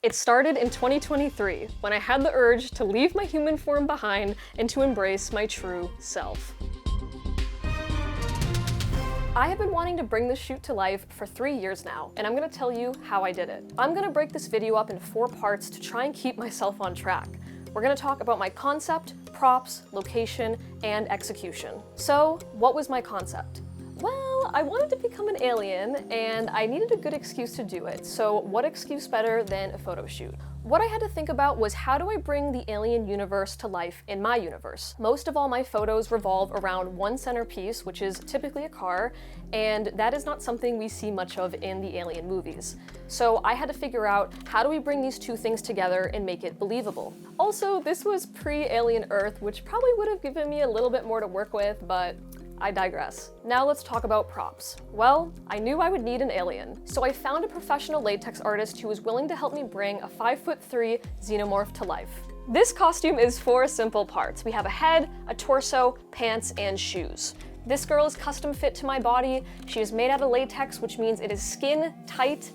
It started in 2023, when I had the urge to leave my human form behind and to embrace my true self. I have been wanting to bring this shoot to life for 3 years now, and I'm gonna tell you how I did it. I'm gonna break this video up into 4 parts to try and keep myself on track. We're gonna talk about my concept, props, location, and execution. So, what was my concept? Well, I wanted to become an alien, and I needed a good excuse to do it, so what excuse better than a photo shoot? What I had to think about was, how do I bring the alien universe to life in my universe? Most of all my photos revolve around one centerpiece, which is typically a car, and that is not something we see much of in the alien movies. So I had to figure out, how do we bring these two things together and make it believable? Also, this was pre-Alien Earth, which probably would have given me a little bit more to work with, but I digress. Now let's talk about props. Well, I knew I would need an alien, so I found a professional latex artist who was willing to help me bring a 5'3" xenomorph to life. This costume is 4 simple parts. We have a head, a torso, pants, and shoes. This girl is custom fit to my body. She is made out of latex, which means it is skin tight.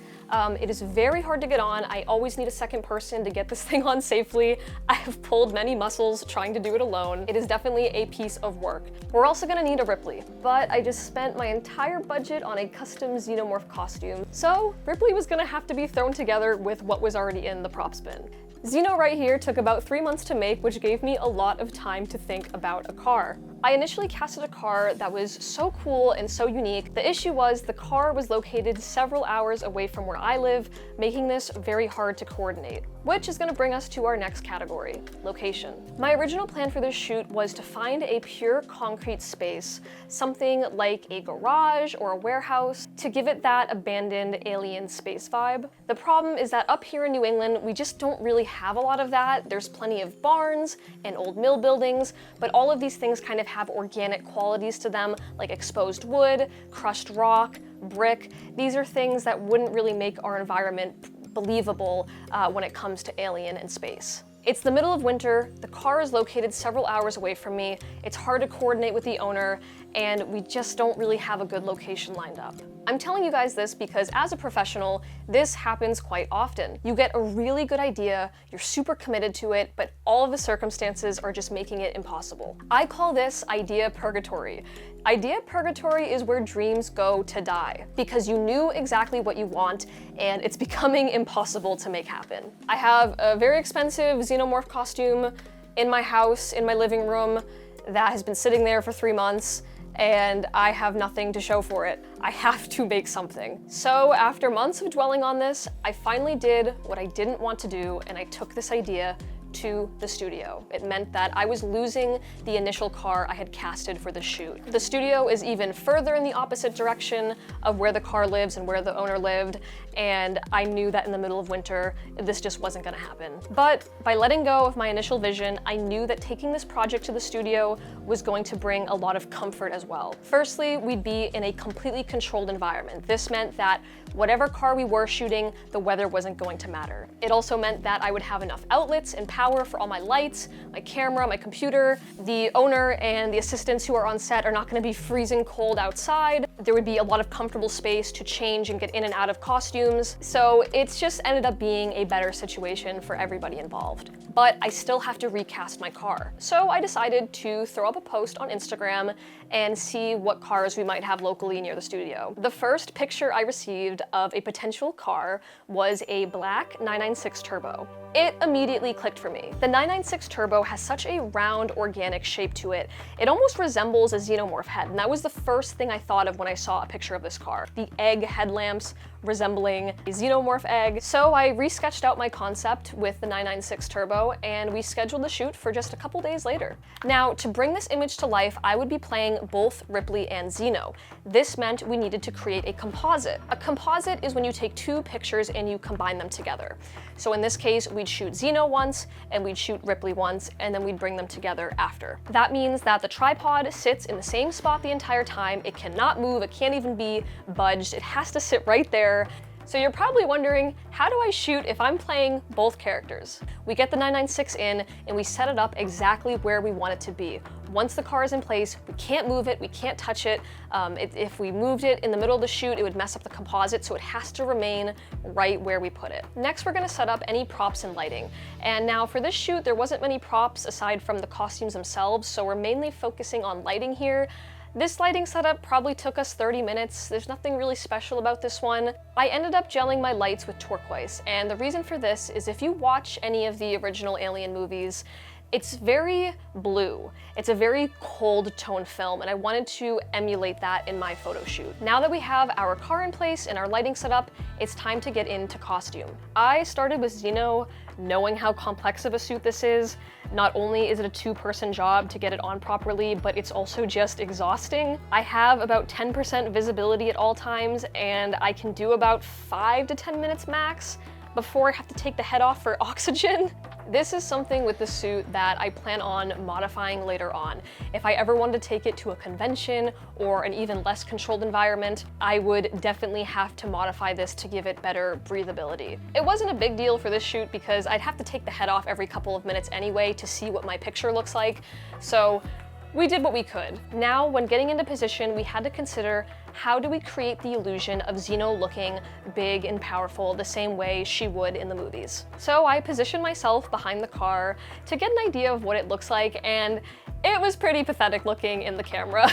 It is very hard to get on. I always need a second person to get this thing on safely. I have pulled many muscles trying to do it alone. It is definitely a piece of work. We're also gonna need a Ripley, but I just spent my entire budget on a custom xenomorph costume, so Ripley was gonna have to be thrown together with what was already in the props bin. Zeno right here took about 3 months to make, which gave me a lot of time to think about a car. I initially casted a car that was so cool and so unique. The issue was the car was located several hours away from where I live, making this very hard to coordinate. Which is gonna bring us to our next category, location. My original plan for this shoot was to find a pure concrete space, something like a garage or a warehouse, to give it that abandoned alien space vibe. The problem is that up here in New England, we just don't really have a lot of that. There's plenty of barns and old mill buildings, but all of these things kind of have organic qualities to them, like exposed wood, crushed rock, brick. These are things that wouldn't really make our environment believable when it comes to alien and space. It's the middle of winter, the car is located several hours away from me, it's hard to coordinate with the owner, and we just don't really have a good location lined up. I'm telling you guys this because as a professional, this happens quite often. You get a really good idea, you're super committed to it, but all of the circumstances are just making it impossible. I call this idea purgatory. Idea purgatory is where dreams go to die, because you knew exactly what you want and it's becoming impossible to make happen. I have a very expensive xenomorph costume in my house, in my living room, that has been sitting there for 3 months, and I have nothing to show for it. I have to make something. So after months of dwelling on this, I finally did what I didn't want to do, and I took this idea to the studio. It meant that I was losing the initial car I had casted for the shoot. The studio is even further in the opposite direction of where the car lives and where the owner lived, and I knew that in the middle of winter, this just wasn't gonna happen. But by letting go of my initial vision, I knew that taking this project to the studio was going to bring a lot of comfort as well. Firstly, we'd be in a completely controlled environment. This meant that whatever car we were shooting, the weather wasn't going to matter. It also meant that I would have enough outlets and power for all my lights, my camera, my computer. The owner and the assistants who are on set are not gonna be freezing cold outside. There would be a lot of comfortable space to change and get in and out of costumes. So it's just ended up being a better situation for everybody involved. But I still have to recast my car. So I decided to throw up a post on Instagram and see what cars we might have locally near the studio. The first picture I received of a potential car was a black 996 Turbo. It immediately clicked for me. The 996 Turbo has such a round, organic shape to it. It almost resembles a xenomorph head, and that was the first thing I thought of when I saw a picture of this car. The egg headlamps resembling a xenomorph egg. So I resketched out my concept with the 996 Turbo, and we scheduled the shoot for just a couple days later. Now, to bring this image to life, I would be playing both Ripley and Zeno. This meant we needed to create a composite. A composite is when you take 2 pictures and you combine them together. So in this case, we'd shoot Zeno once, and we'd shoot Ripley once, and then we'd bring them together after. That means that the tripod sits in the same spot the entire time. It cannot move, it can't even be budged. It has to sit right there. So you're probably wondering, how do I shoot if I'm playing both characters? We get the 996 in and we set it up exactly where we want it to be. Once the car is in place, we can't move it, we can't touch it. If we moved it in the middle of the shoot, it would mess up the composite, so it has to remain right where we put it. Next, we're gonna set up any props and lighting. And now for this shoot, there wasn't many props aside from the costumes themselves, so we're mainly focusing on lighting here. This lighting setup probably took us 30 minutes. There's nothing really special about this one. I ended up gelling my lights with turquoise, and the reason for this is if you watch any of the original Alien movies, it's very blue. It's a very cold tone film, and I wanted to emulate that in my photo shoot. Now that we have our car in place and our lighting set up, it's time to get into costume. I started with Zeno, knowing how complex of a suit this is. Not only is it a two-person job to get it on properly, but it's also just exhausting. I have about 10% visibility at all times, and I can do about 5 to 10 minutes max before I have to take the head off for oxygen. This is something with the suit that I plan on modifying later on. If I ever wanted to take it to a convention or an even less controlled environment, I would definitely have to modify this to give it better breathability. It wasn't a big deal for this shoot because I'd have to take the head off every couple of minutes anyway to see what my picture looks like, so we did what we could. Now, when getting into position, we had to consider how do we create the illusion of Zeno looking big and powerful the same way she would in the movies. So I positioned myself behind the car to get an idea of what it looks like, and it was pretty pathetic looking in the camera.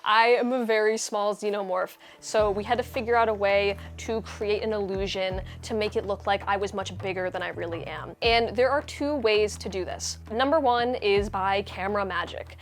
I am a very small xenomorph, so we had to figure out a way to create an illusion to make it look like I was much bigger than I really am. And there are two ways to do this. Number one is by camera magic.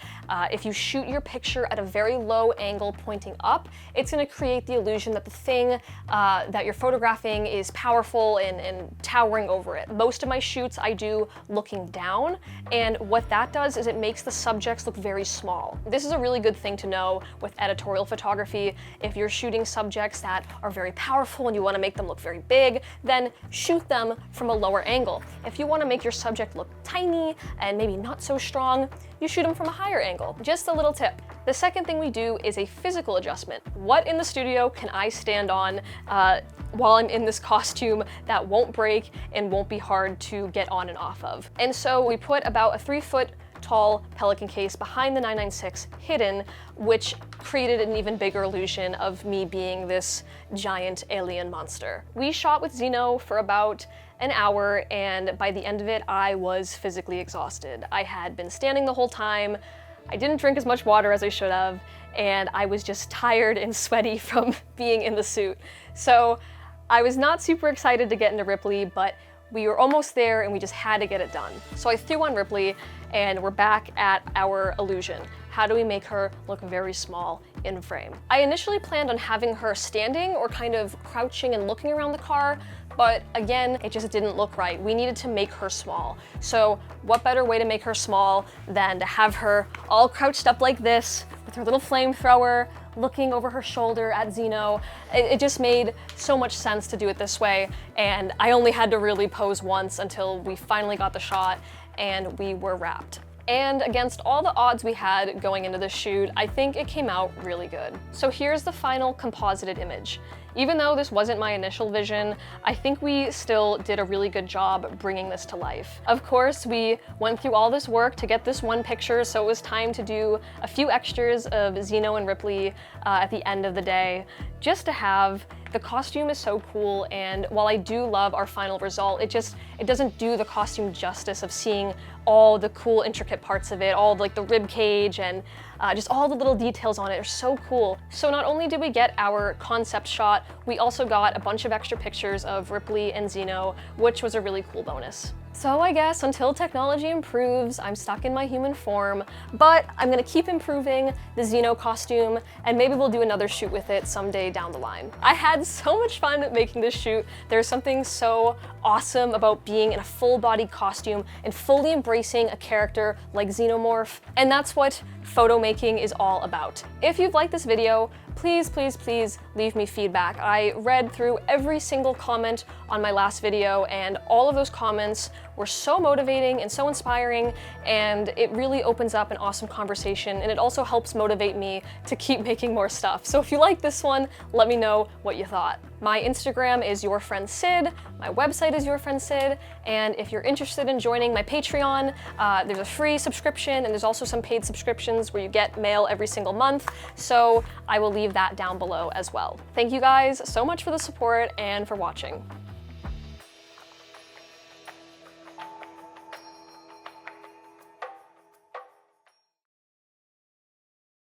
If you shoot your picture at a very low angle pointing up, it's gonna create the illusion that the thing that you're photographing is powerful and towering over it. Most of my shoots I do looking down, and what that does is it makes the subjects look very small. This is a really good thing to know with editorial photography. If you're shooting subjects that are very powerful and you want to make them look very big, then shoot them from a lower angle. If you want to make your subject look tiny and maybe not so strong, you shoot them from a higher angle. Just a little tip. The second thing we do is a physical adjustment. What in the studio can I stand on while I'm in this costume that won't break and won't be hard to get on and off of? And so we put about a 3-foot tall Pelican case behind the 996 hidden, which created an even bigger illusion of me being this giant alien monster. We shot with Zeno for about an hour, and by the end of it, I was physically exhausted. I had been standing the whole time, I didn't drink as much water as I should have, and I was just tired and sweaty from being in the suit. So I was not super excited to get into Ripley, but we were almost there and we just had to get it done. So I threw on Ripley and we're back at our illusion. How do we make her look very small in frame? I initially planned on having her standing or kind of crouching and looking around the car, but again, it just didn't look right. We needed to make her small. So what better way to make her small than to have her all crouched up like this with her little flamethrower, looking over her shoulder at Zeno. It just made so much sense to do it this way, and I only had to really pose once until we finally got the shot and we were wrapped. And against all the odds we had going into the shoot, I think it came out really good. So here's the final composited image. Even though this wasn't my initial vision, I think we still did a really good job bringing this to life. Of course, we went through all this work to get this one picture, so it was time to do a few extras of Zeno and Ripley at the end of the day, just to have. The costume is so cool, and while I do love our final result, it doesn't do the costume justice of seeing all the cool intricate parts of it, all like the rib cage and just all the little details on it are so cool. So not only did we get our concept shot, we also got a bunch of extra pictures of Ripley and Zeno, which was a really cool bonus. So I guess until technology improves, I'm stuck in my human form, but I'm gonna keep improving the Zeno costume, and maybe we'll do another shoot with it someday down the line. I had so much fun making this shoot. There's something so awesome about being in a full body costume and fully embracing a character like Xenomorph, and that's what photo making is all about. If you've liked this video, please, please, please leave me feedback. I read through every single comment on my last video, and all of those comments were so motivating and so inspiring, and it really opens up an awesome conversation, and it also helps motivate me to keep making more stuff. So if you like this one, let me know what you thought. My Instagram is Your Friend Sid, my website is Your Friend Sid, and if you're interested in joining my Patreon, there's a free subscription and there's also some paid subscriptions where you get mail every single month, so I will leave that down below as well. Thank you guys so much for the support and for watching.